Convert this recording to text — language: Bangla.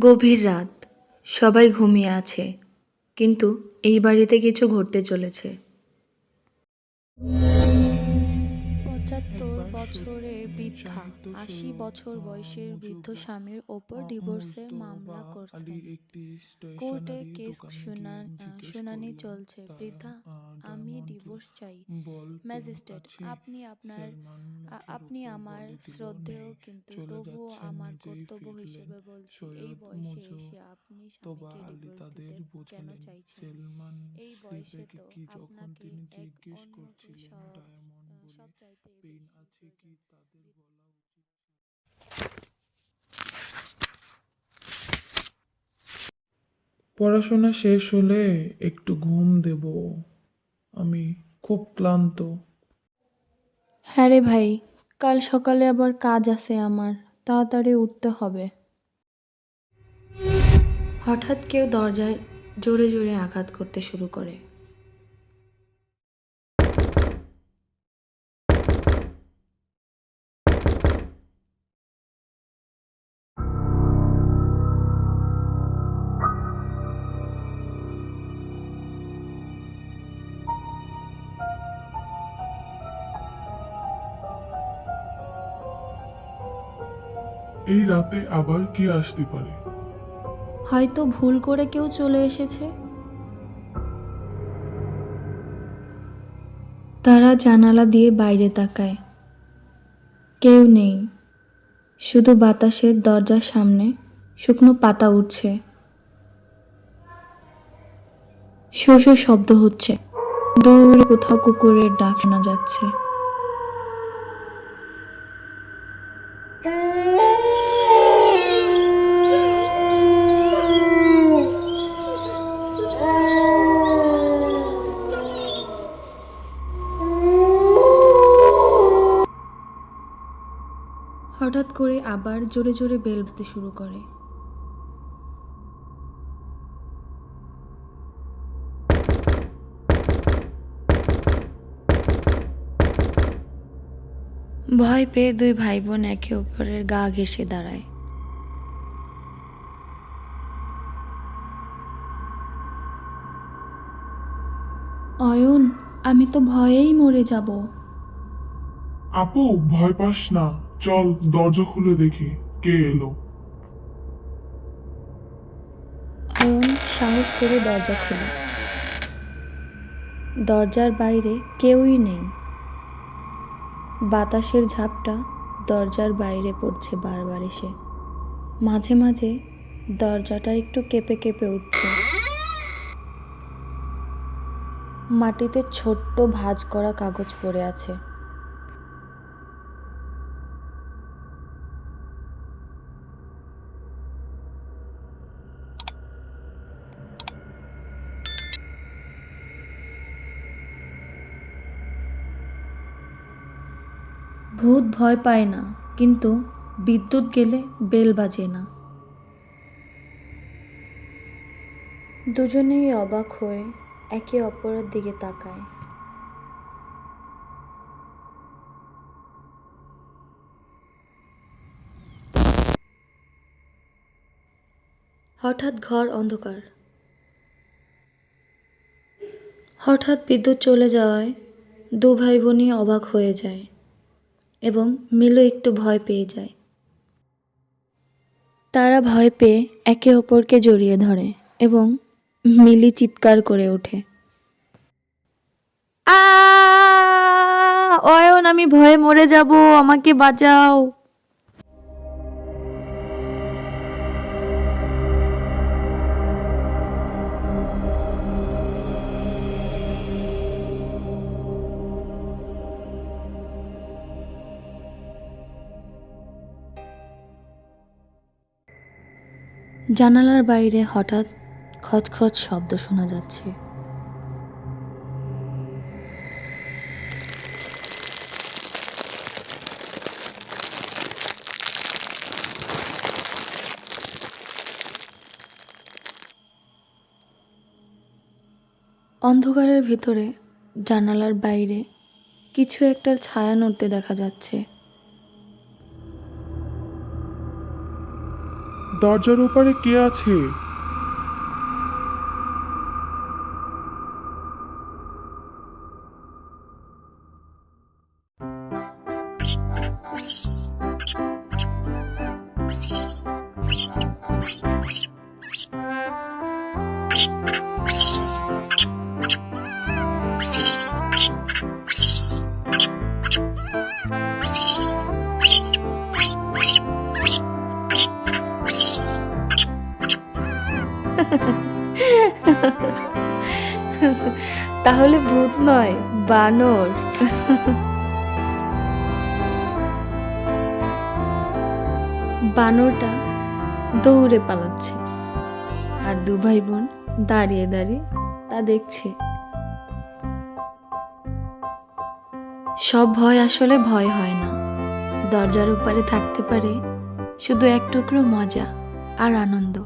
গভীর রাত, সবাই ঘুমিয়ে আছে, কিন্তু এই বাড়িতে কিছু ঘটতে চলেছে। ৭৫ বছরের বৃদ্ধা ৮০ বছর বয়সের বৃদ্ধ স্বামীর ওপর ডিভোর্সের মামলা করছেন। কোর্টে কেস শুনানি চলছে। বৃদ্ধা, আমি ডিভোর্স চাই। ম্যাজিস্ট্রেট, আপনি আমার শ্রদ্ধেয়, কিন্তু তবুও আমার কর্তব্য হিসেবে বলছি, এই বয়সে এসে আপনি স্বামীকে ডিভোর্স দিতে কেন চাইছেন? এই বয়সে তো আপনাকে এক অন্যকে সব চাইতে বেশি প্রয়োজন। পড়াশোনা শেষ হলে একটু ঘুম দেব। আমি খুব ক্লান্ত। হ্যাঁ রে ভাই, কাল সকালে আবার কাজ আছে আমার, তাড়াতাড়ি উঠতে হবে। হঠাৎ কেউ দরজায় জোরে জোরে আঘাত করতে শুরু করে। এই রাতে আবার কি আসতে পারে? হয়তো ভুল করে কেউ চলে এসেছে। তারা জানালা দিয়ে বাইরে তাকায়। কেউ নেই, শুধু বাতাসের দরজার সামনে শুকনো পাতা উঠছে। শো শো শব্দ হচ্ছে, দূরে কোথাও কুকুরের ডাক শোনা যাচ্ছে। হঠাৎ করে আবার জোরে জোরে বেল বাজতে শুরু করে। ভয় পেয়ে দুই ভাই বোন একে অপরের গা ঘেঁষে দাঁড়ায়। অয়ন, আমি তো ভয়েই মরে যাব। আপু, ভয় পাস না, চল দরজা খুলে দেখি কে এলো। অয়ন সাহস করে দরজা খোলে। দরজার বাইরে কেউই নেই। বাতাসের ঝাপটা দরজার বাইরে পড়ছে বারবার এসে। মাঝে মাঝে দরজাটা একটু কেঁপে কেঁপে উঠছে। মাটিতে ছোট্ট ভাঁজ করা কাগজ পড়ে আছে। ভূত ভয় পায় না, কিন্তু বিদ্যুৎ গেলে বেল বাজে না। দুজনেই অবাক হয়ে একে অপরের দিকে তাকায়। হঠাৎ ঘর অন্ধকার। হঠাৎ বিদ্যুৎ চলে যাওয়ায় দু ভাই বোনই অবাক হয়ে যায় এবং মিলু একটু ভয় পেয়ে যায়। তারা ভয় পেয়ে একে অপরকে জড়িয়ে ধরে এবং মিলি চিৎকার করে ওঠে, আ অয়ন, আমি ভয়ে মরে যাব, আমাকে বাঁচাও। জানালার বাইরে হঠাৎ খচখচ শব্দ শোনা যাচ্ছে। অন্ধকারের ভিতরে জানালার বাইরে কিছু একটার ছায়া নড়তে দেখা যাচ্ছে। দরজার ওপারে কে আছে? তাহলে ভূত নয়, বানর। বানরটা দৌড়ে পালাচ্ছে আর দু ভাই বোন দাঁড়িয়ে দাঁড়িয়ে তা দেখছে। সব ভয় আসলে ভয় হয় না। দরজার ওপারে থাকতে পারে শুধু এক টুকরো মজা আর আনন্দ।